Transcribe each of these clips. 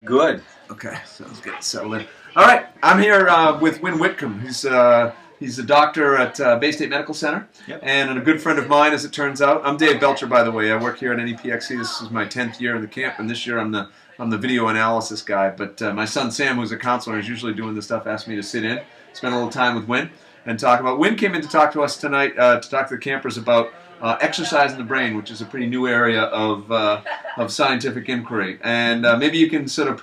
Good. Okay, so let's get settled in. All right, I'm here with Whitcomb. He's a doctor at Bay State Medical Center, Yep. and a good friend of mine, as it turns out. I'm Dave Belcher, by the way. I work here at NEPXC. This is my 10th year in the camp, and this year I'm the video analysis guy. But my son Sam, who's a counselor, is usually doing this stuff, asked me to sit in, spend a little time with Win, and talk about. Win came in to talk to us tonight to talk to the campers about exercise in the brain, which is a pretty new area of scientific inquiry. And maybe you can sort of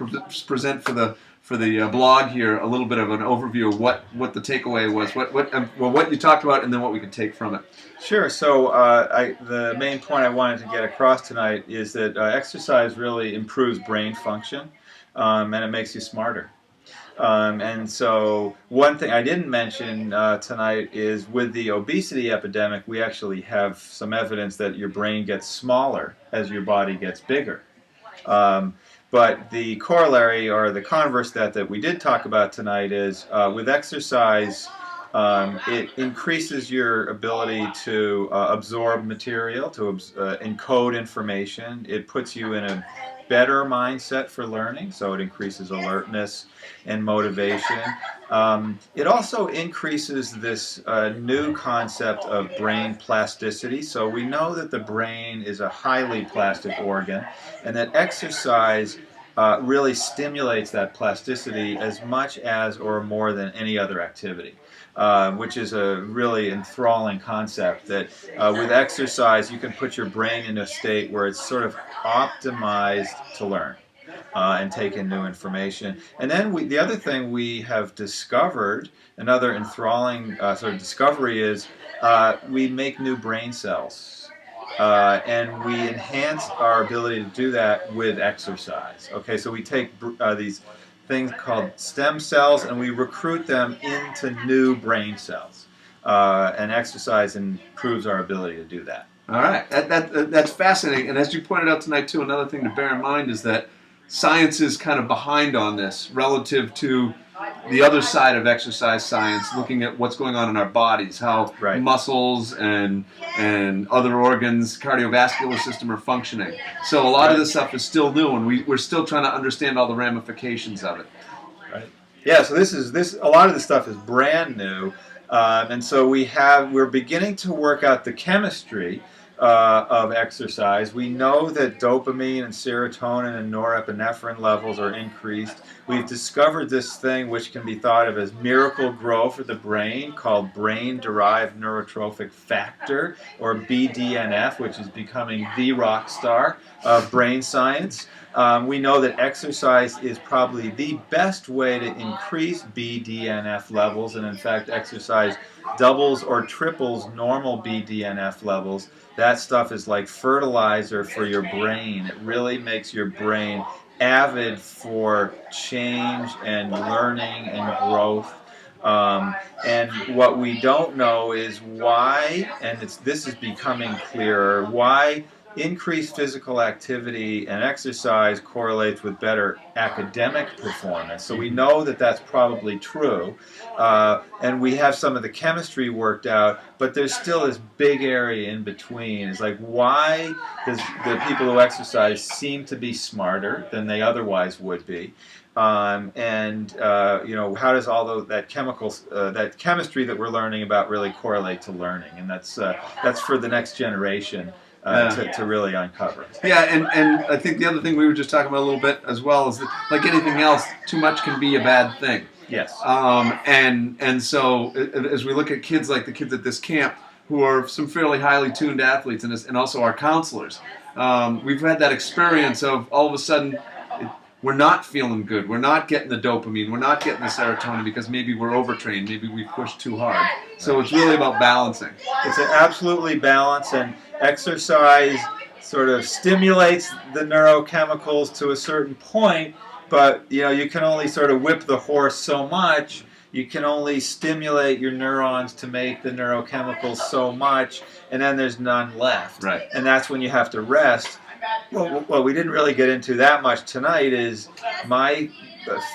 present for the blog here a little bit of an overview of what the takeaway was, what you talked about, and then what we can take from it. Sure. So the main point I wanted to get across tonight is that exercise really improves brain function, and it makes you smarter. And so one thing I didn't mention tonight is with the obesity epidemic, we actually have some evidence that your brain gets smaller as your body gets bigger. But the corollary, or the converse that we did talk about tonight, is with exercise, it increases your ability to absorb material, to encode information. It puts you in a better mindset for learning, so it increases alertness and motivation. It also increases this new concept of brain plasticity. So we know that the brain is a highly plastic organ, and that exercise really stimulates that plasticity as much as or more than any other activity. Which is a really enthralling concept, that with exercise you can put your brain in a state where it's sort of optimized to learn and take in new information. And then the other thing we have discovered, another enthralling sort of discovery, is we make new brain cells. And we enhance our ability to do that with exercise. Okay, so we take these things called stem cells and we recruit them into new brain cells. And exercise improves our ability to do that. All right, that's fascinating. And as you pointed out tonight too, another thing to bear in mind is that science is kind of behind on this relative to the other side of exercise science, looking at what's going on in our bodies, how muscles and other organs, cardiovascular system are functioning. So a lot of this stuff is still new, and we're still trying to understand all the ramifications of it. Right. Yeah. So a lot of this stuff is brand new, and so we're beginning to work out the chemistry of exercise. We know that dopamine and serotonin and norepinephrine levels are increased. We've discovered this thing which can be thought of as miracle grow for the brain, called brain-derived neurotrophic factor, or BDNF, which is becoming the rock star of brain science. We know that exercise is probably the best way to increase BDNF levels, and in fact exercise doubles or triples normal BDNF levels. That stuff is like fertilizer for your brain. It really makes your brain avid for change and learning and growth. And what we don't know is why, and this is becoming clearer, why increased physical activity and exercise correlates with better academic performance. So we know that that's probably true, and we have some of the chemistry worked out, but there's still this big area in between. It's like, why does the people who exercise seem to be smarter than they otherwise would be? How does all that chemistry that we're learning about really correlate to learning? And that's for the next generation to really uncover. Yeah, and I think the other thing we were just talking about a little bit as well is that, like anything else, too much can be a bad thing. Yes. And so as we look at kids like the kids at this camp, who are some fairly highly tuned athletes, and also our counselors, we've had that experience of all of a sudden we're not feeling good, we're not getting the dopamine, we're not getting the serotonin because maybe we're overtrained, maybe we pushed too hard. So it's really about balancing. It's absolutely balance, and exercise sort of stimulates the neurochemicals to a certain point, but you can only sort of whip the horse so much. You can only stimulate your neurons to make the neurochemicals so much, and then there's none left. Right. And that's when you have to rest. Well, what we didn't really get into that much tonight is my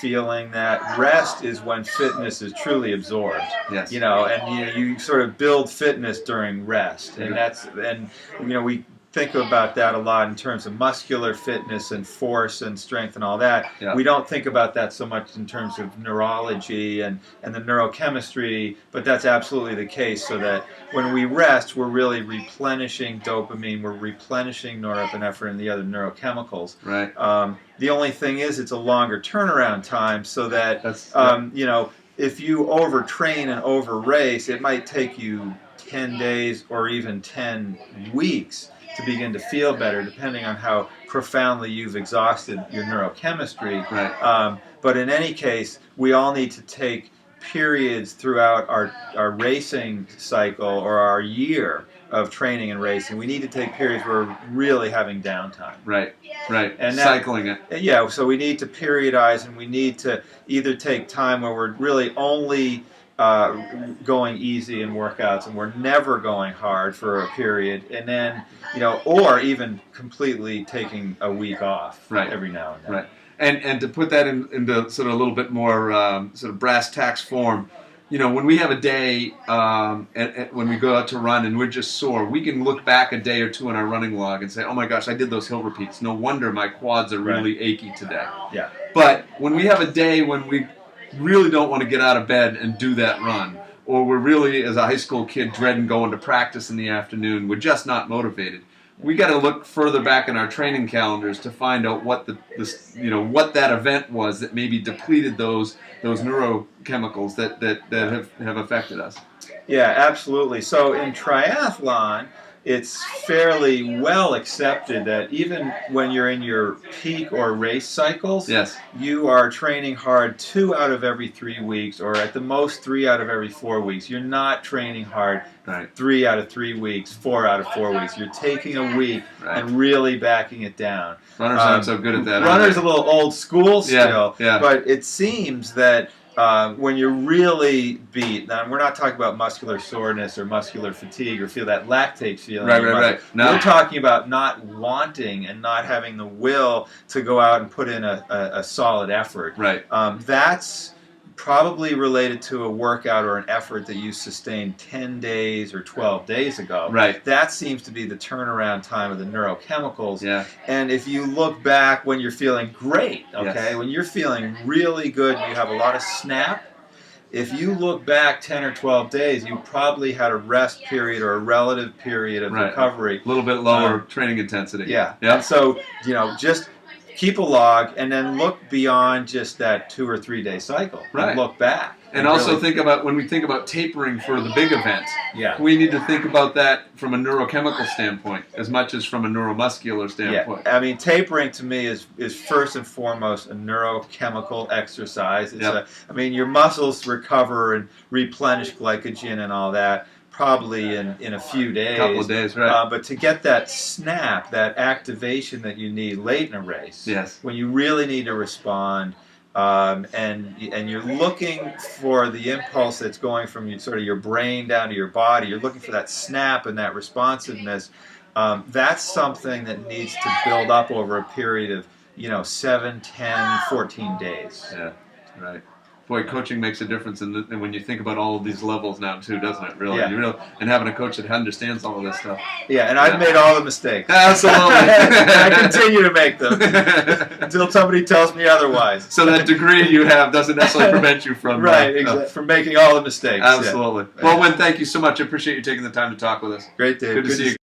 feeling that rest is when fitness is truly absorbed. Yes. And you sort of build fitness during rest, and we think about that a lot in terms of muscular fitness and force and strength and all that. Yeah. We don't think about that so much in terms of neurology and the neurochemistry, but that's absolutely the case, so that when we rest, we're really replenishing dopamine, we're replenishing norepinephrine and the other neurochemicals. Right. The only thing is it's a longer turnaround time, so that, you know, if you overtrain and over-race, it might take you 10 days or even 10 weeks to begin to feel better, depending on how profoundly you've exhausted your neurochemistry. Right. But in any case, we all need to take periods throughout our racing cycle or our year of training and racing. We need to take periods where we're really having downtime. Right. Right. And cycling it. Yeah, so we need to periodize, and we need to either take time where we're really only going easy in workouts and we're never going hard for a period, and then, you know, or even completely taking a week off every now and then. Right. And to put that into sort of a little bit more sort of brass tacks form, you know, when we have a day and when we go out to run and we're just sore, we can look back a day or two in our running log and say, oh my gosh, I did those hill repeats. No wonder my quads are really achy today. Yeah. But when we have a day when we really don't want to get out of bed and do that run, or we're really, as a high school kid, dreading going to practice in the afternoon, we're just not motivated, we got to look further back in our training calendars to find out what what that event was that maybe depleted those neurochemicals that have affected us. Yeah, absolutely. So in triathlon, it's fairly well accepted that even when you're in your peak or race cycles, yes, you are training hard 2 out of every 3 weeks, or at the most 3 out of every 4 weeks. You're not training hard 3 out of 3 weeks, 4 out of 4 weeks. You're taking a week and really backing it down. Runners aren't so good at that. Runners a little old school still, yeah. But it seems that when you're really beat, now we're not talking about muscular soreness or muscular fatigue or feel that lactate feeling. Right. No. We're talking about not wanting and not having the will to go out and put in a solid effort. Right. That's probably related to a workout or an effort that you sustained 10 days or 12 days ago. Right. That seems to be the turnaround time of the neurochemicals. Yeah. And if you look back when you're feeling great, when you're feeling really good, you have a lot of snap, if you look back 10 or 12 days, you probably had a rest period or a relative period of recovery. A little bit lower training intensity. Yeah. And so, you know, just keep a log and then look beyond just that 2 or 3 day cycle. Right. And look back. And also think about, when we think about tapering for the big events, yeah, we need to think about that from a neurochemical standpoint as much as from a neuromuscular standpoint. Yeah. I mean, tapering to me is first and foremost a neurochemical exercise. It's I mean, your muscles recover and replenish glycogen and all that probably in a few days. Couple of days, right. But to get that snap, that activation that you need late in a race, when you really need to respond, and you're looking for the impulse that's going from sort of your brain down to your body, you're looking for that snap and that responsiveness, that's something that needs to build up over a period of 7, 10, 14 days. Yeah, right. Boy, coaching makes a difference, and when you think about all of these levels now, too, doesn't it? Really, and having a coach that understands all of this stuff. Yeah, and I've made all the mistakes. Absolutely, I continue to make them until somebody tells me otherwise. So that degree you have doesn't necessarily prevent you from from making all the mistakes. Absolutely. Yeah. Well, Wynn, thank you so much. I appreciate you taking the time to talk with us. Great, Dave. Good to see you.